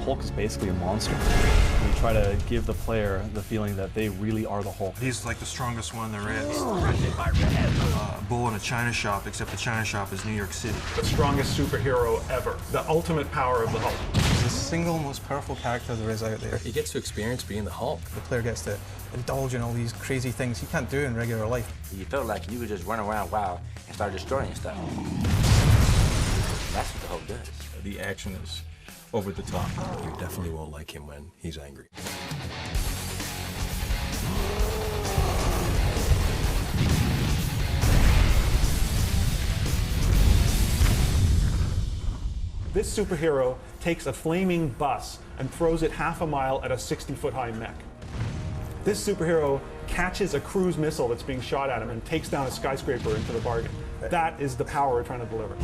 Hulk is basically a monster. We try to give the player the feeling that they really are the Hulk. He's like the strongest one there is. Bull in a China shop, except the China shop is New York City. The strongest superhero ever. The ultimate power of the Hulk. He's the single most powerful character there is out there. He gets to experience being the Hulk. The player gets to indulge in all these crazy things he can't do in regular life. You felt like you could just run around wild and start destroying stuff. That's what the Hulk does. The action is over the top. You definitely won't like him when he's angry. This superhero takes a flaming bus and throws it half a mile at a 60-foot-high mech. This superhero catches a cruise missile that's being shot at him and takes down a skyscraper into the bargain. That is the power we're trying to deliver.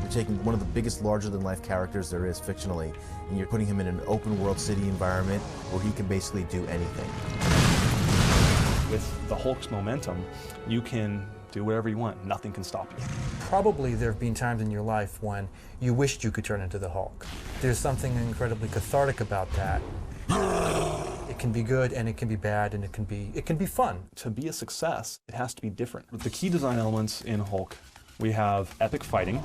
You're taking one of the biggest larger-than-life characters there is fictionally, and you're putting him in an open-world city environment where he can basically do anything. With the Hulk's momentum, you can do whatever you want. Nothing can stop you. Probably there have been times in your life when you wished you could turn into the Hulk. There's something incredibly cathartic about that. It can be good and it can be bad and it can be fun. To be a success, it has to be different. With the key design elements in Hulk, we have epic fighting,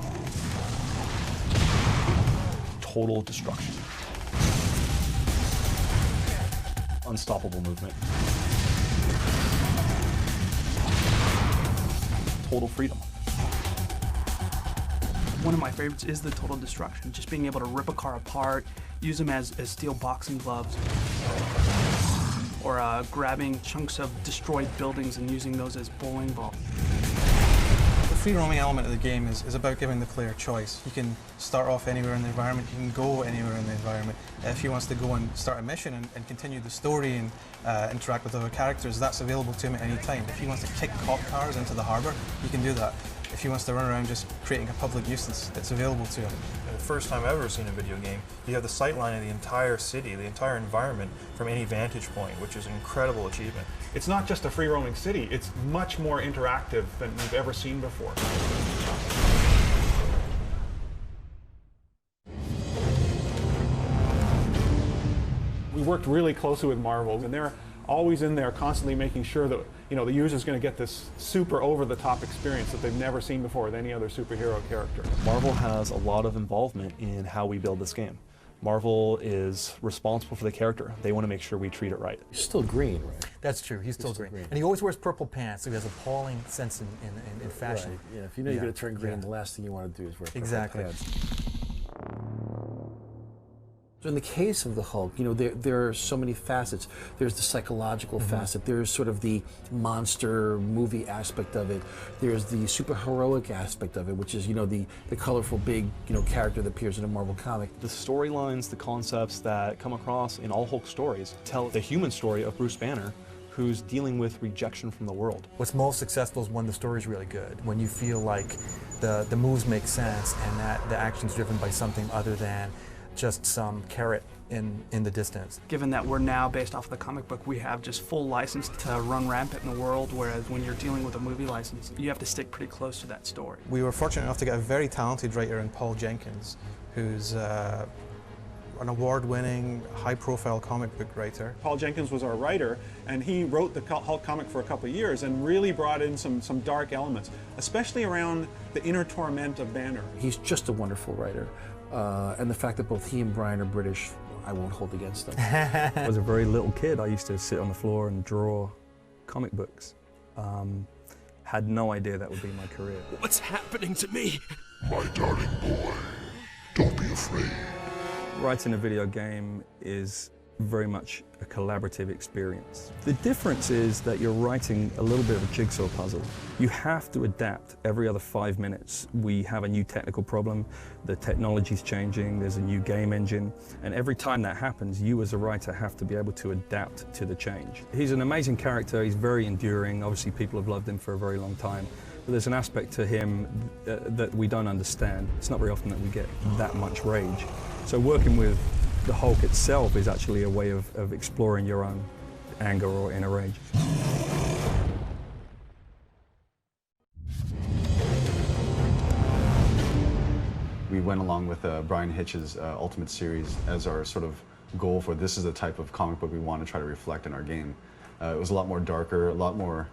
total destruction, unstoppable movement, total freedom. One of my favorites is the total destruction, just being able to rip a car apart, use them as steel boxing gloves, or grabbing chunks of destroyed buildings and using those as bowling balls. The free roaming element of the game is about giving the player choice. You can start off anywhere in the environment, you can go anywhere in the environment. If he wants to go and start a mission and continue the story and interact with other characters, that's available to him at any time. If he wants to kick cop cars into the harbour, he can do that. If he wants to run around just creating a public nuisance, it's available to him. The first time I've ever seen a video game, you have the sightline of the entire city, the entire environment from any vantage point, which is an incredible achievement. It's not just a free-roaming city, it's much more interactive than we've ever seen before. We worked really closely with Marvel, and they're always in there constantly making sure that the user's going to get this super over-the-top experience that they've never seen before with any other superhero character. Marvel has a lot of involvement in how we build this game. Marvel is responsible for the character. They want to make sure we treat it right. He's still green, right? That's true, he's still green. And he always wears purple pants, so he has appalling sense in fashion. Right. Yeah, if you know you're going to turn green, the last thing you want to do is wear purple pants. So in the case of the Hulk, there are so many facets. There's the psychological facet. There's sort of the monster movie aspect of it. There's the superheroic aspect of it, which is, the colorful big, character that appears in a Marvel comic. The storylines, the concepts that come across in all Hulk stories tell the human story of Bruce Banner, who's dealing with rejection from the world. What's most successful is when the story's really good, when you feel like the moves make sense and that the action's driven by something other than just some carrot in the distance. Given that we're now based off of the comic book, we have just full license to run rampant in the world, whereas when you're deaning with a movie license, you have to stick pretty close to that story. We were fortunate enough to get a very talented writer in Paul Jenkins, who's an award-winning, high-profile comic book writer. Paul Jenkins was our writer, and he wrote the Hulk comic for a couple of years and really brought in some dark elements, especially around the inner torment of Banner. He's just a wonderful writer. And the fact that both he and Brian are British, I won't hold against them. As a very little kid, I used to sit on the floor and draw comic books. Had no idea that would be my career. What's happening to me? My darling boy, don't be afraid. Writing a video game is very much a collaborative experience. The difference is that you're writing a little bit of a jigsaw puzzle. You have to adapt every other 5 minutes. We have a new technical problem, the technology's changing, there's a new game engine, and every time that happens, you as a writer have to be able to adapt to the change. He's an amazing character, he's very enduring, obviously people have loved him for a very long time, but there's an aspect to him that we don't understand. It's not very often that we get that much rage. So working with the Hulk itself is actually a way of exploring your own anger or inner rage. We We went along with Brian Hitch's Ultimate series as our sort of goal for this is the type of comic book we want to try to reflect in our game. It was a lot more darker, a lot more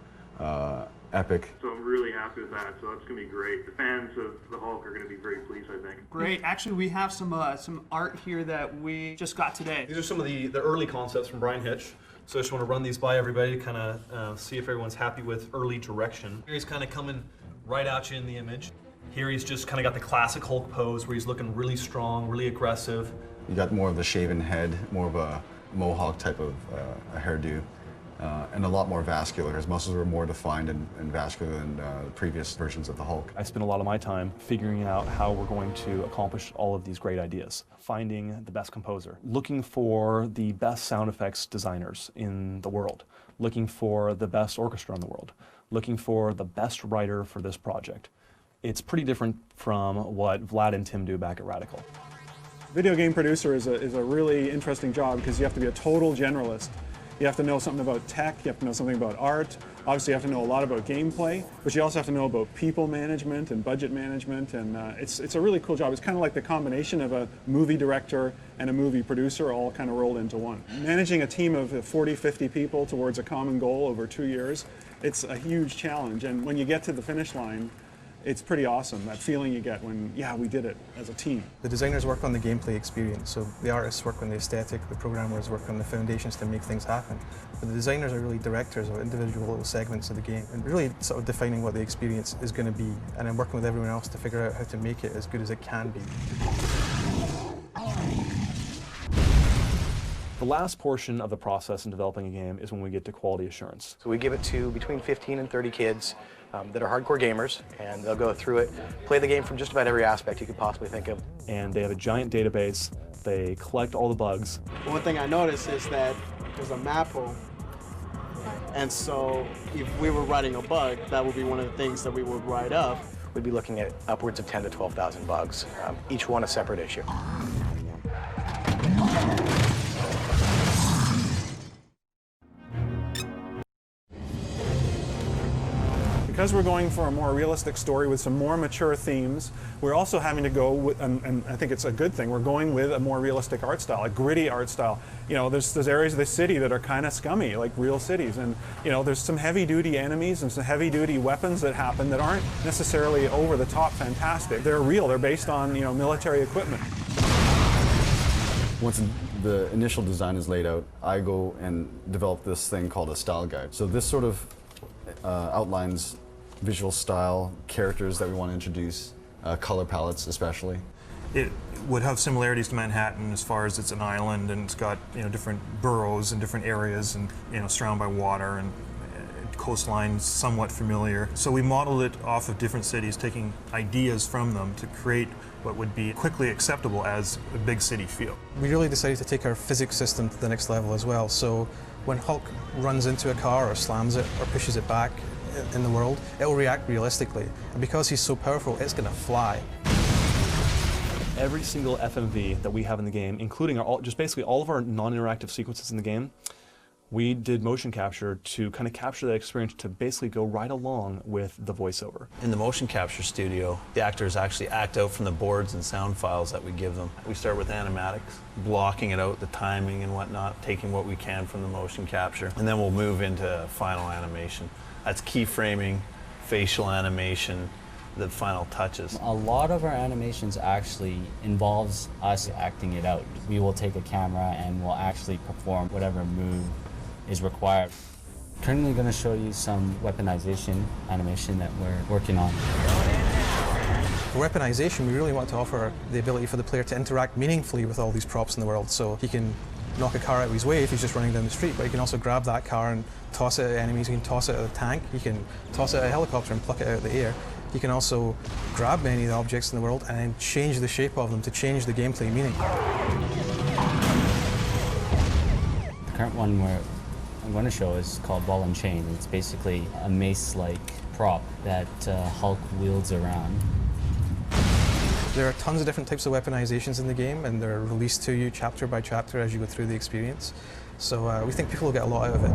epic. So I'm really happy with that, so that's going to be great. The fans of the Hulk are going to be very pleased, I think. Great. Actually, we have some art here that we just got today. These are some of the early concepts from Brian Hitch. So I just want to run these by everybody to kind of see if everyone's happy with early direction. Here he's kind of coming right at you in the image. Here he's just kind of got the classic Hulk pose where he's looking really strong, really aggressive. You got more of a shaven head, more of a mohawk type of a hairdo. And a lot more vascular. His muscles were more defined and vascular than previous versions of the Hulk. I spent a lot of my time figuring out how we're going to accomplish all of these great ideas. Finding the best composer, looking for the best sound effects designers in the world, looking for the best orchestra in the world, looking for the best writer for this project. It's pretty different from what Vlad and Tim do back at Radical. Video game producer is a really interesting job because you have to be a total generalist. You have to know something about tech, you have to know something about art, obviously you have to know a lot about gameplay, but you also have to know about people management and budget management, and it's a really cool job. It's kind of like the combination of a movie director and a movie producer all kind of rolled into one. Managing a team of 40, 50 people towards a common goal over 2 years, it's a huge challenge, and when you get to the finish line, it's pretty awesome, that feeling you get when, yeah, we did it as a team. The designers work on the gameplay experience, so the artists work on the aesthetic, the programmers work on the foundations to make things happen. But the designers are really directors of individual little segments of the game, and really sort of defining what the experience is going to be, and then working with everyone else to figure out how to make it as good as it can be. The last portion of the process in developing a game is when we get to quality assurance. So we give it to between 15 and 30 kids that are hardcore gamers, and they'll go through it, play the game from just about every aspect you could possibly think of. And they have a giant database, they collect all the bugs. One thing I noticed is that there's a map hole, and so if we were writing a bug, that would be one of the things that we would write up. We'd be looking at upwards of 10 to 12,000 bugs, each one a separate issue. Because we're going for a more realistic story with some more mature themes, we're also having to go with, and I think it's a good thing, we're going with a more realistic art style, a gritty art style. You know, there's areas of the city that are kind of scummy, like real cities, and you know, there's some heavy-duty enemies and some heavy-duty weapons that happen that aren't necessarily over-the-top fantastic. They're real, they're based on, you know, military equipment. Once the initial design is laid out, I go and develop this thing called a style guide. So this sort of outlines visual style, characters that we want to introduce, color palettes especially. It would have similarities to Manhattan as far as it's an island and it's got, you know, different boroughs and different areas and, you know, surrounded by water and coastlines somewhat familiar. So we modeled it off of different cities, taking ideas from them to create what would be quickly acceptable as a big city feel. We really decided to take our physics system to the next level as well. So when Hulk runs into a car or slams it or pushes it back in the world, it will react realistically. And because he's so powerful, it's going to fly. Every single FMV that we have in the game, including just basically all of our non-interactive sequences in the game, we did motion capture to kind of capture that experience to basically go right along with the voiceover. In the motion capture studio, the actors actually act out from the boards and sound files that we give them. We start with animatics, blocking it out, the timing and whatnot, taking what we can from the motion capture, and then we'll move into final animation. That's keyframing, facial animation, the final touches. A lot of our animations actually involves us acting it out. We will take a camera and we'll actually perform whatever move is required. Currently going to show you some weaponization animation that we're working on. For weaponization, we really want to offer the ability for the player to interact meaningfully with all these props in the world. So he can knock a car out of his way if he's just running down the street, but he can also grab that car and toss it at enemies. He can toss it at a tank, he can toss it at a helicopter and pluck it out of the air. He can also grab many of the objects in the world and then change the shape of them to change the gameplay meaning. The current one I'm going to show is called Ball and Chain. It's basically a mace-like prop that Hulk wields around. There are tons of different types of weaponizations in the game, and they're released to you chapter by chapter as you go through the experience. So we think people will get a lot out of it.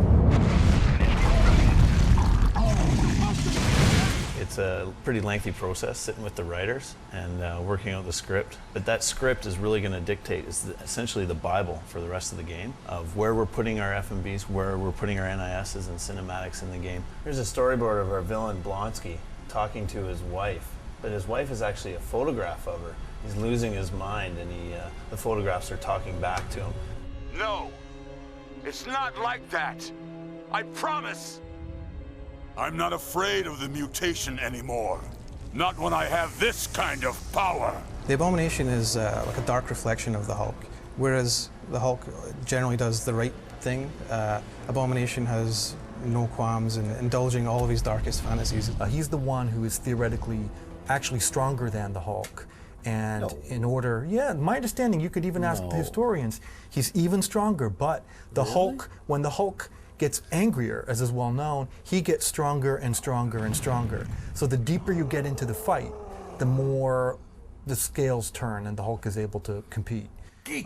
It's a pretty lengthy process sitting with the writers and working out the script. But that script is really going to dictate, essentially the Bible for the rest of the game, of where we're putting our FMVs, where we're putting our NISs and cinematics in the game. Here's a storyboard of our villain Blonsky talking to his wife, but his wife is actually a photograph of her. He's losing his mind, and the photographs are talking back to him. No, it's not like that. I promise. I'm not afraid of the mutation anymore. Not when I have this kind of power. The Abomination is like a dark reflection of the Hulk, whereas the Hulk generally does the right thing. Abomination has no qualms in indulging all of his darkest fantasies. He's the one who is theoretically actually stronger than the Hulk. And in order, yeah, my understanding, you could even ask the historians, he's even stronger, but the Hulk, when the Hulk gets angrier, as is well known, he gets stronger and stronger and stronger. So the deeper you get into the fight, the more the scales turn and the Hulk is able to compete. Geek.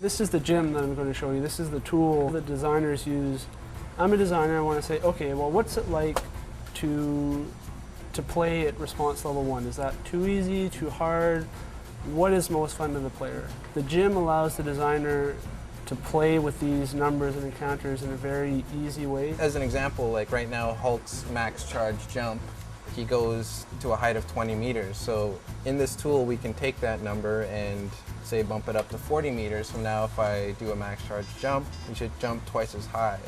This is the gym that I'm going to show you. This is the tool that designers use. I'm a designer. I want to say, okay, well, what's it like to play at response level 1? Is that too easy, too hard? What is most fun to the player? The gym allows the designer to play with these numbers and encounters in a very easy way. As an example, like right now, Hulk's max charge jump, he goes to a height of 20 meters. So in this tool, we can take that number and say bump it up to 40 meters. So now if I do a max charge jump, we should jump twice as high.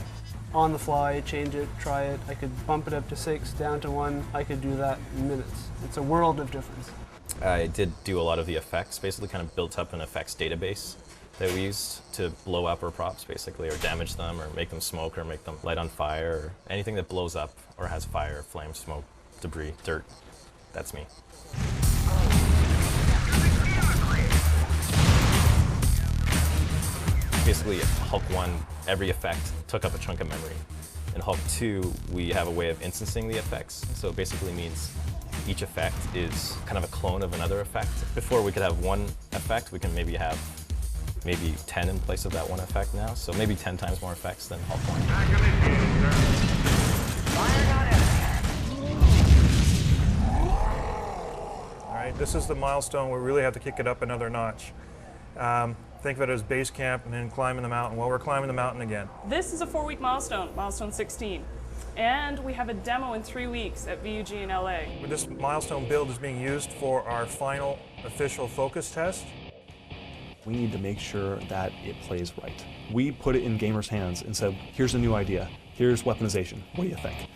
On the fly, change it, try it. I could bump it up to 6, down to 1. I could do that in minutes. It's a world of difference. I did do a lot of the effects, basically kind of built up an effects database that we used to blow up our props, basically, or damage them, or make them smoke, or make them light on fire, or anything that blows up or has fire, flame, smoke, debris, dirt. That's me. Basically, Hulk 1, every effect took up a chunk of memory. In Hulk 2, we have a way of instancing the effects, so it basically means each effect is kind of a clone of another effect. Before we could have one effect, we can maybe have 10 in place of that one effect now, so maybe 10 times more effects than Hulk 1. All right, this is the milestone where we really have to kick it up another notch. Think of it as base camp and then climbing the mountain. Well, we're climbing the mountain again. This is a 4-week milestone, milestone 16. And we have a demo in 3 weeks at VUG in LA. This milestone build is being used for our final official focus test. We need to make sure that it plays right. We put it in gamers' hands and said, here's a new idea. Here's weaponization. What do you think?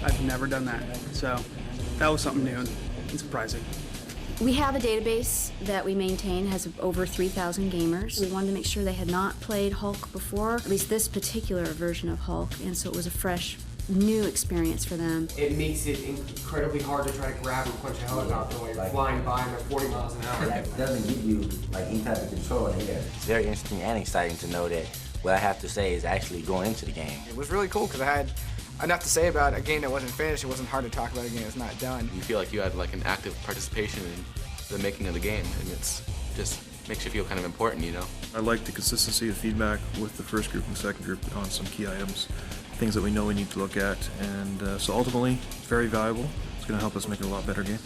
I've never done that, so that was something new and surprising. We have a database that we maintain, has over 3,000 gamers. We wanted to make sure they had not played Hulk before, at least this particular version of Hulk, and so it was a fresh, new experience for them. It makes it incredibly hard to try to grab and punch a helicopter while you're flying by them at 40 miles an hour. It doesn't give you like any type of control in the air. It's very interesting and exciting to know that what I have to say is actually going into the game. It was really cool because I had enough to say about a game that wasn't finished. It wasn't hard to talk about a game that's not done. You feel like you had like an active participation in the making of the game, and it's just makes you feel kind of important, you know? I like the consistency of feedback with the first group and the second group on some key items, things that we know we need to look at, and so ultimately, it's very valuable. It's going to help us make it a lot better game.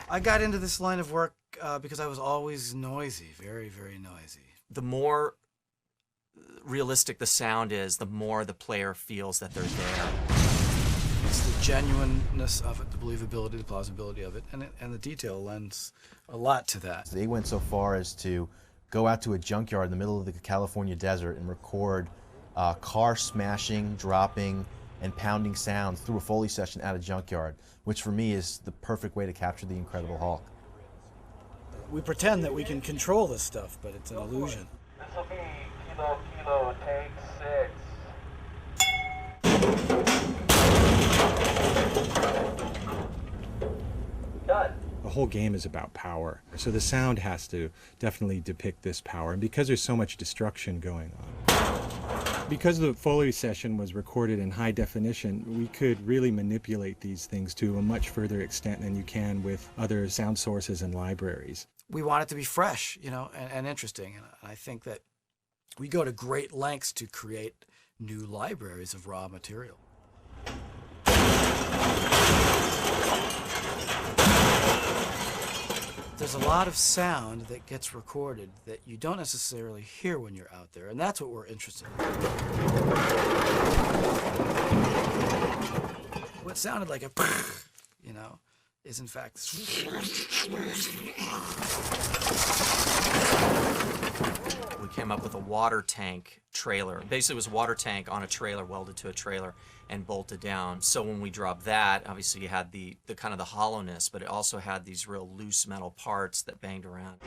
I got into this line of work because I was always noisy, very, very noisy. The more realistic the sound is, the more the player feels that they're there. It's the genuineness of it, the believability, the plausibility of it, and the detail lends a lot to that. They went so far as to go out to a junkyard in the middle of the California desert and record car smashing, dropping, and pounding sounds through a Foley session at a junkyard, which for me is the perfect way to capture the Incredible Hulk. We pretend that we can control this stuff, but it's an illusion. will be Kilo Kilo, take 6. The whole game is about power, so the sound has to definitely depict this power. And because there's so much destruction going on, because the Foley session was recorded in high definition, we could really manipulate these things to a much further extent than you can with other sound sources and libraries. We want it to be fresh, you know, and interesting. And I think that we go to great lengths to create new libraries of raw material. There's a lot of sound that gets recorded that you don't necessarily hear when you're out there, and that's what we're interested in. What sounded like a, you know, is in fact. We came up with a water tank trailer. Basically, it was a water tank on a trailer, welded to a trailer and bolted down. So when we dropped that, obviously you had the kind of the hollowness, but it also had these real loose metal parts that banged around.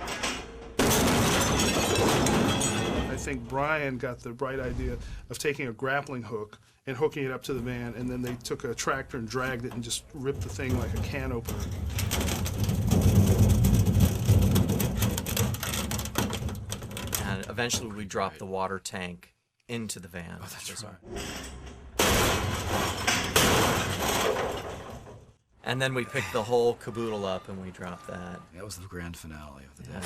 I think Brian got the bright idea of taking a grappling hook and hooking it up to the van, and then they took a tractor and dragged it and just ripped the thing like a can opener. And eventually we dropped the water tank into the van. Oh, that's right. And then we picked the whole caboodle up and we dropped that. That was the grand finale of the day.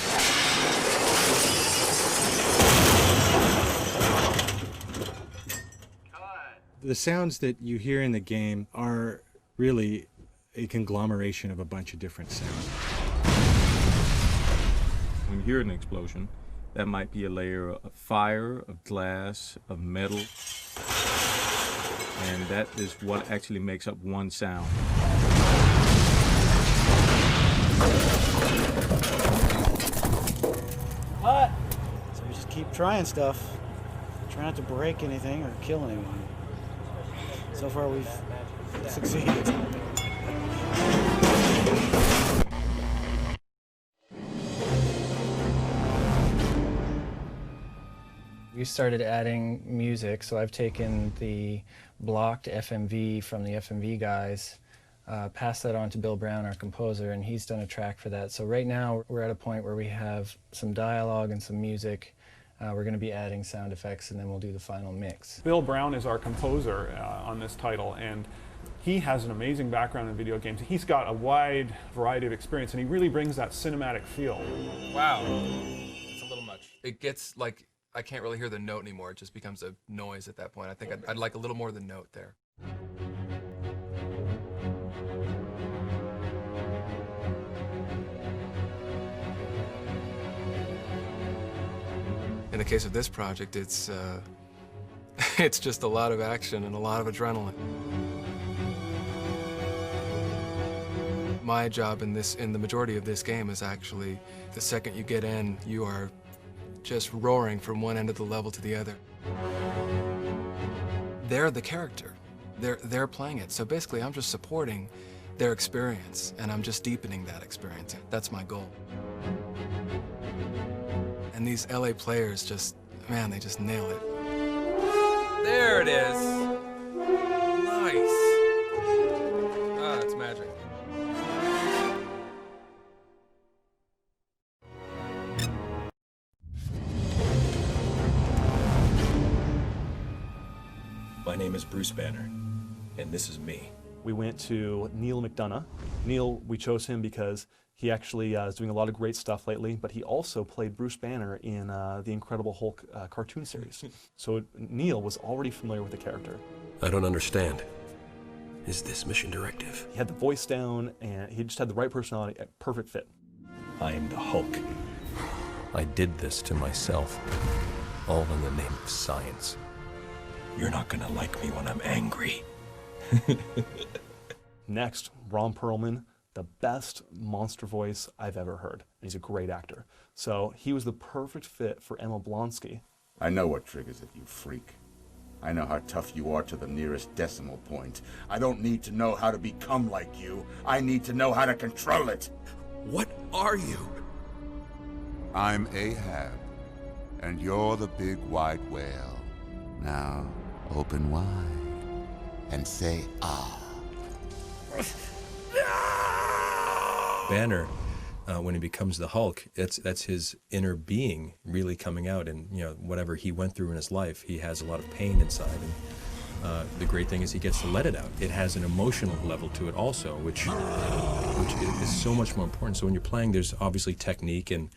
The sounds that you hear in the game are really a conglomeration of a bunch of different sounds. When you hear an explosion, that might be a layer of fire, of glass, of metal, and that is what actually makes up one sound. What? So we just keep trying stuff. Try not to break anything or kill anyone. So far we've succeeded. We started adding music, so I've taken the blocked FMV from the FMV guys, passed that on to Bill Brown, our composer, and he's done a track for that. So right now we're at a point where we have some dialogue and some music. We're going to be adding sound effects, and then we'll do the final mix. Bill Brown is our composer on this title, and he has an amazing background in video games. He's got a wide variety of experience, and he really brings that cinematic feel. Wow, it's a little much. It gets like, I can't really hear the note anymore. It just becomes a noise at that point. I think I'd like a little more of the note there. In the case of this project, it's it's just a lot of action and a lot of adrenaline. My job in the majority of this game is actually, the second you get in, you are just roaring from one end of the level to the other. They're the character. They're playing it. So basically, I'm just supporting their experience, and I'm just deepening that experience. That's my goal. And these LA players just, man, they just nail it. There it is. Nice. Ah, it's magic. My name is Bruce Banner, and this is me. We went to Neil McDonough. Neil, we chose him because he actually is doing a lot of great stuff lately, but he also played Bruce Banner in the Incredible Hulk cartoon series. So Neil was already familiar with the character. I don't understand. Is this mission directive? He had the voice down, and he just had the right personality, a perfect fit. I am the Hulk. I did this to myself, all in the name of science. You're not gonna like me when I'm angry. Next, Ron Perlman, the best monster voice I've ever heard. And he's a great actor. So he was the perfect fit for Emma Blonsky. I know what triggers it, you freak. I know how tough you are to the nearest decimal point. I don't need to know how to become like you. I need to know how to control it. What are you? I'm Ahab, And you're the big white whale. Now, open wide and say, ah. Banner, when he becomes the Hulk, that's his inner being really coming out, and whatever he went through in his life, he has a lot of pain inside, and the great thing is he gets to let it out. It has an emotional level to it also, which is so much more important. So when you're playing, there's obviously technique, and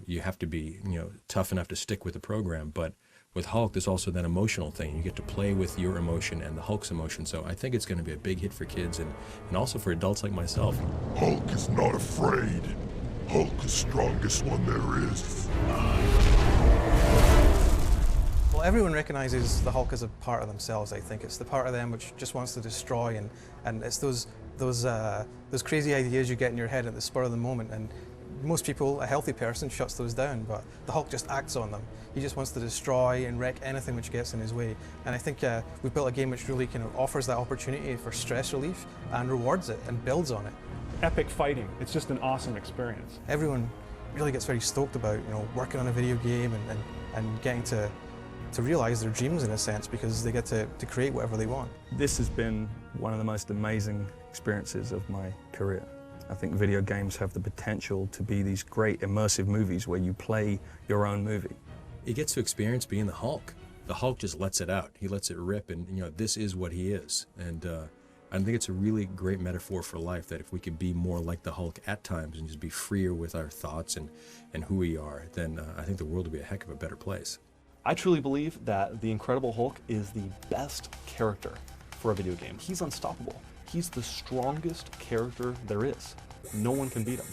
you have to be tough enough to stick with the program, but with Hulk, there's also that emotional thing. You get to play with your emotion and the Hulk's emotion. So I think it's going to be a big hit for kids and also for adults like myself. Hulk is not afraid. Hulk is strongest one there is. Well, everyone recognizes the Hulk as a part of themselves, I think. It's the part of them which just wants to destroy, and it's those crazy ideas you get in your head at the spur of the moment. And most people, a healthy person, shuts those down, but the Hulk just acts on them. He just wants to destroy and wreck anything which gets in his way. And I think we've built a game which really kind of offers that opportunity for stress relief and rewards it and builds on it. Epic fighting. It's just an awesome experience. Everyone really gets very stoked about working on a video game and getting to realize their dreams in a sense, because they get to create whatever they want. This has been one of the most amazing experiences of my career. I think video games have the potential to be these great immersive movies where you play your own movie. He gets to experience being the Hulk. The Hulk just lets it out. He lets it rip, and this is what he is. And I think it's a really great metaphor for life, that if we could be more like the Hulk at times and just be freer with our thoughts and who we are, then I think the world would be a heck of a better place. I truly believe that the Incredible Hulk is the best character for a video game. He's unstoppable. He's the strongest character there is. No one can beat him.